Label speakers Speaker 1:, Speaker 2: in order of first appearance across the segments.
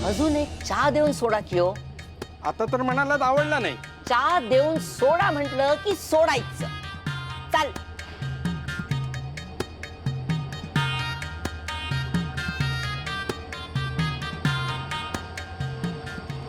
Speaker 1: अजून एक चहा देऊन सोडा की हो.
Speaker 2: आता तर म्हणाला आवडला नाही.
Speaker 1: चहा देऊन सोडा म्हटलं की सोडायचं. चाल.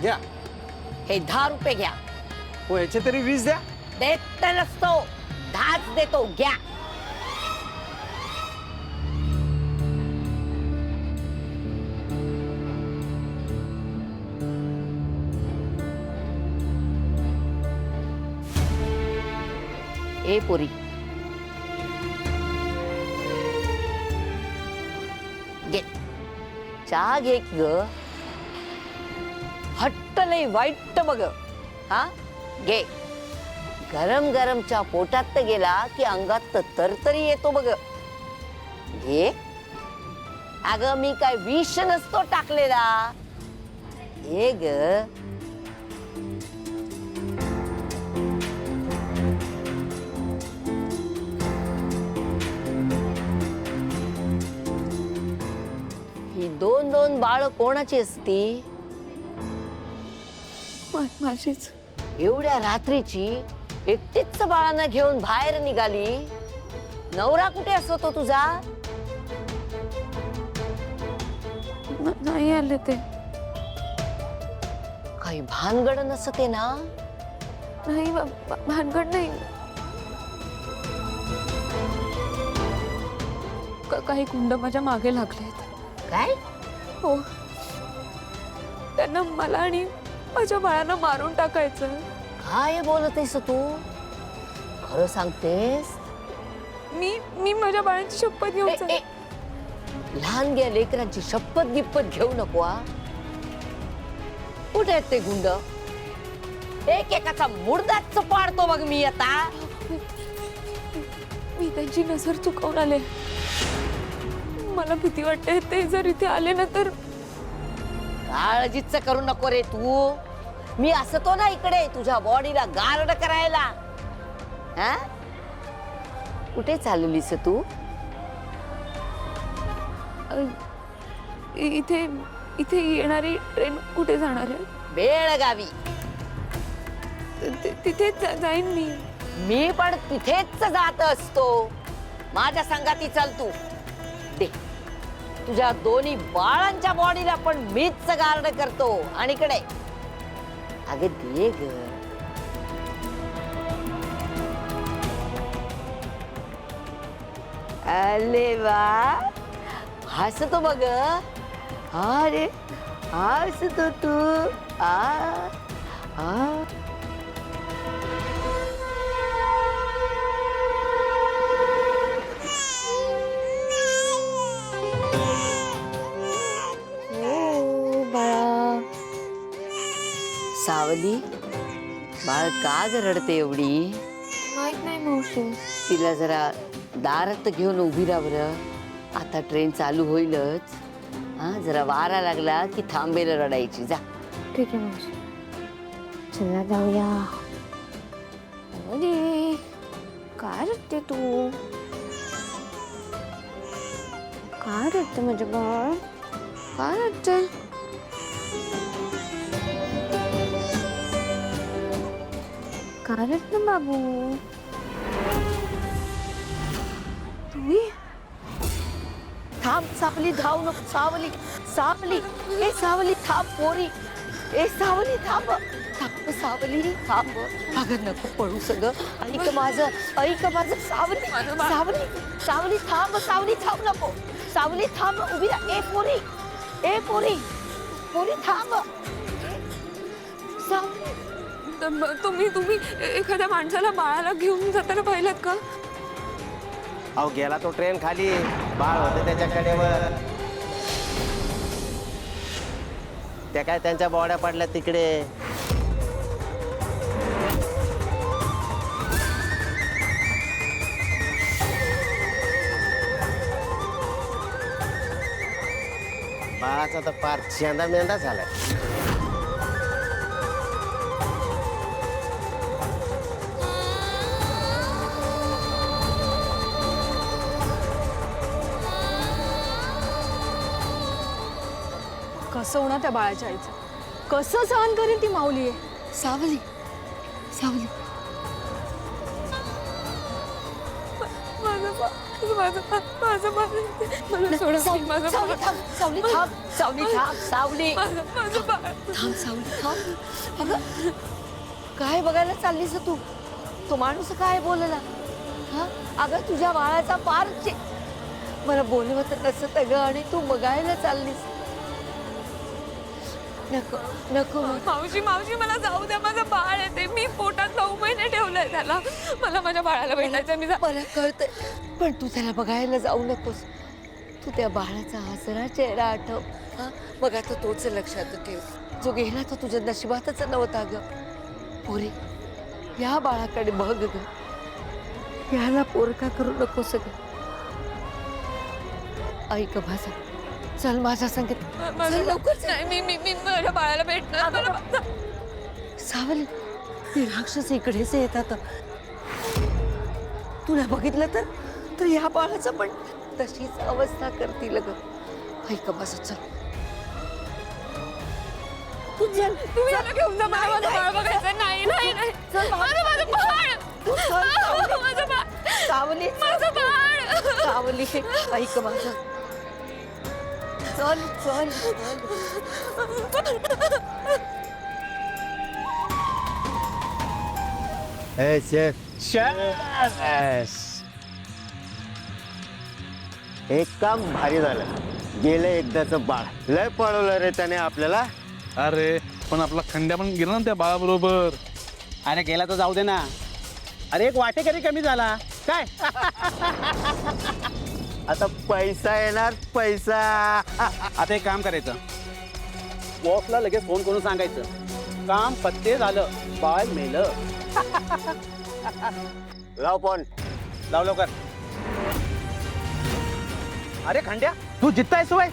Speaker 2: घ्या.
Speaker 1: हे 10 रुपये घ्या.
Speaker 2: हो याचे तरी 20 द्या.
Speaker 1: देत नसतो, 10च देतो, घ्या. ए पोरी, घे चहा घे की ग. हट्ट लई वाईट बघ. हा घे. गरम गरम चहा पोटात गेला की अंगात तरतरी येतो बघ. घे. अगं मी काय विष नसतो टाकलेला. हे ग. ही 2-2 बाळ कोणाची असती?
Speaker 3: माझीच.
Speaker 1: एवढ्या रात्रीची एकटीच बाळांना घेऊन बाहेर निघाली. नवरा कुठे असतो तुझा?
Speaker 3: नाही आले ते.
Speaker 1: काही भानगड नसते ना?
Speaker 3: नाही भानगड नाही. काही गुंड माझ्या मागे लागलेत.
Speaker 1: काय?
Speaker 3: हो, त्यांना मला आणि माझ्या बाळांना मारून टाकायचं.
Speaker 1: काय बोलतेस तू? खरं सांगतेस?
Speaker 3: मी माझ्या बाळांची शपथ घेऊन
Speaker 1: ए, लहान गे लेकरांची शपथ गिप्पत घेऊ नको. कुठे आहेत ते गुंड? एक एकाचा मुर्दाच पाडतो बघ मी आता.
Speaker 3: मी त्यांची नजर चुकवून आले. मला भीती वाटते ते जर इथे आले ना तर.
Speaker 1: काळजीच करू नको रे तू. मी असतो ना इकडे तुझ्या बॉडीला गार्ड करायला. हा? कुठे चाललीस तू?
Speaker 3: इथे इथे येणारी ट्रेन कुठे जाणार आहे?
Speaker 1: बेळगावी.
Speaker 3: तिथे जाईन मी.
Speaker 1: मी पण तिथेच जात असतो. माझ्या संगाती चल तू. दे. तुझ्या दोन्ही बाळांच्या बॉडीला पण मीच गार्ड करतो. आणि इकडे अगे दे ग. अरे वा, हसतो बघ. अरे हसतो तू. आ आ सावली, बाळ का ग रडते एवढी?
Speaker 3: माहित नाही मावशी.
Speaker 1: तिला जरा दारात घेऊन उभी राहा बरं. आता ट्रेन चालू होईलच. हा, जरा वारा लागला की थांबेल रडायची. जा.
Speaker 3: ठीक आहे मावशी. चला जाऊया. अरे काय रडते तू? काय रडते माझे बाळ? काय रडते? काय रडते बाबू? तुम्ही
Speaker 1: थांब सावली, धाव नको. सावली, सावली, ए सावली थांब पोरी. ए सावली थांब. थांब सावली, थांब. अगं नको पळू सगळं. ऐक माझं, ऐक माझं. सावली, सावली, सावली थांब. सावली थांब नको. सावली थांब, उभी राहा. ए पोरी, ए पोरी, पोरी थांब. सावली.
Speaker 3: तुम्ही एखाद्या माणसाला बाळाला घेऊन जाताना पाहिलं का?
Speaker 4: अहो गेला तो ट्रेन खाली. बाळ होते त्याच्याकडे. त्या काय त्यांच्या बॉड्या पडल्या तिकडे. बाळाचा तर पार चेंदा मेंदा झालाय.
Speaker 3: कसं होणार त्या बाळाच्या आईचं? कसं सहन करेल ती माऊली आहे?
Speaker 1: सावली सावली
Speaker 3: माझं मला सोडा
Speaker 1: सावली
Speaker 3: माझं
Speaker 1: सावली थांब सावली थांब सावली थांब सावली
Speaker 3: माझं बाळ
Speaker 1: थांब सावली थांब अगं काय बघायला चाललीस तू तो माणूस काय बोलला हा अगं तुझ्या बाळाचा पार मला बोलवत नसत ग आणि तू बघायला चाललीस नको नको
Speaker 3: मावशी मावशी मला जाऊ द्या, माझं बाळ आहे ते. मी पोटात 9 महिने ठेवलंय त्याला. मला माझ्या बाळाला भेटायचं. मी
Speaker 1: मला कळतंय पण तू त्याला बघायला जाऊ नकोस तू त्या बाळाचा हसरा चेहरा आठव हा मग आता तोच लक्षात ठेव जो गेला तो तुझ्या नशिबातच नव्हता ग पोरी या बाळाकडे बघ ग याला पोरका करू नकोस ग ऐक भाषा चल माझ्या संगीत चल लवकर चल.
Speaker 3: नाही मी माझ्या बाळाला भेटणार. मला
Speaker 1: सावली ते राक्षस इकडेच येतात तुला बघितलं तर या बाळाचं पण तशीच अवस्था करतील ग ऐक माझं चल तू चल
Speaker 3: तुम्ही याला घेऊन जा. मला माझं बाळ बघायचं. नाही नाही नाही
Speaker 1: चल
Speaker 3: माझं बाळ
Speaker 1: तू चल
Speaker 3: माझं बाळ
Speaker 1: सावली
Speaker 3: माझं बाळ
Speaker 1: सावली ऐक माझं चल चल
Speaker 4: एक काम भारी झालं. गेलं एकदाच बाळ. लय पळवलं रे त्याने आपल्याला.
Speaker 2: अरे पण आपला खंड्या पण गेला ना त्या बाळाबरोबर.
Speaker 5: अरे गेला तर जाऊ दे ना. अरे एक वाटेकरी कमी झाला काय.
Speaker 4: आता पैसा येणार पैसा.
Speaker 5: आता एक काम करायचं, बॉसला लगेच फोन करून सांगायचं काम पत्ते झालं, बाळ मेलं.
Speaker 4: लाव फोन.
Speaker 5: लाव लवकर. अरे खंड्या तू जित्तायस वय.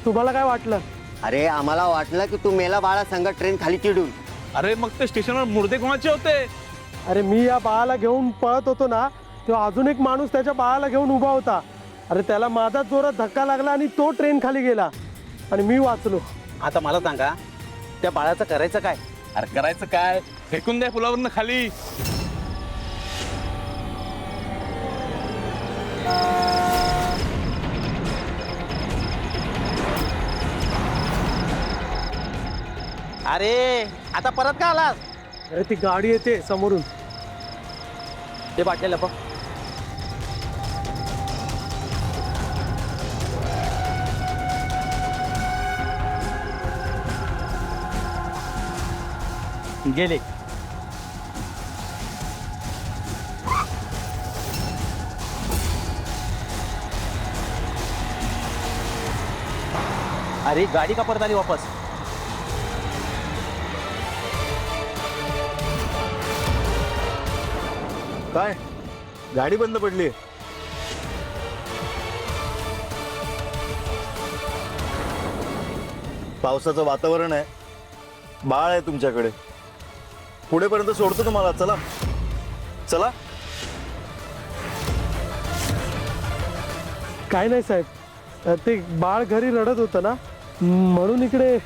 Speaker 2: तुम्हाला काय वाटलं?
Speaker 4: अरे आम्हाला वाटलं की तू मेला बाळा संग ट्रेन खाली चिडून.
Speaker 2: अरे मग ते स्टेशनवर मुर्दे कोणाचे होते?
Speaker 6: अरे मी या बाळाला घेऊन पळत होतो ना तेव्हा अजून एक माणूस त्याच्या बाळाला घेऊन उभा होता. अरे त्याला माझा जोरात धक्का लागला आणि तो ट्रेन खाली गेला आणि मी वाचलो.
Speaker 5: आता मला सांगा त्या बाळाचं करायचं काय.
Speaker 2: अरे करायचं काय, फेकून द्या पुलावरनं खाली.
Speaker 5: अरे आता परत का आलास.
Speaker 6: अरे ती गाडी येते समोरून.
Speaker 5: ते बाटल्या लपव. गेले. अरे गाडी का परत आली वापस.
Speaker 7: काय गाडी बंद पडली. पावसाचं वातावरण आहे, बाळ आहे तुमच्याकडे. पुढेपर्यंत सोडतो तुम्हाला. चला चला.
Speaker 6: काय नाही साहेब ते बाळ घरी रडत होतं ना म्हणून इकडे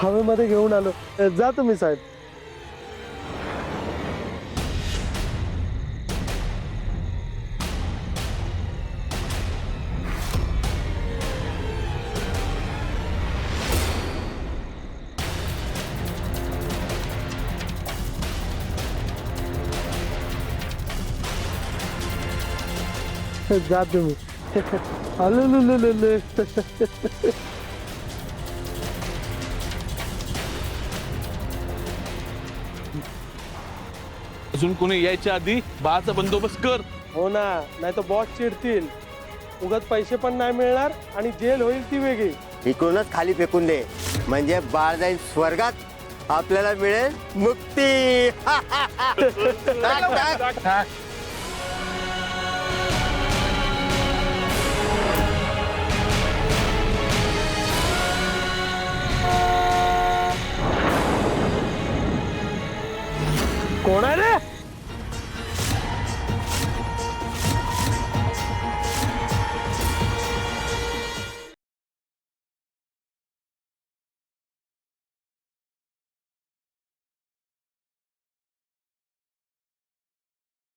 Speaker 6: हवेमध्ये घेऊन आलो. जा तुम्ही साहेब. जा तुम्ही. आलो
Speaker 2: अजून कोणी यायच्या आधी बाळाचा बंदोबस्त कर.
Speaker 6: हो ना नाही तर बॉस चिडतील. उगाच पैसे पण नाही मिळणार आणि जेल होईल ती वेगळी.
Speaker 4: इकडूनच खाली फेकून दे म्हणजे बाळ जाईल स्वर्गात, आपल्याला मिळेल मुक्ती. टाक, टाक.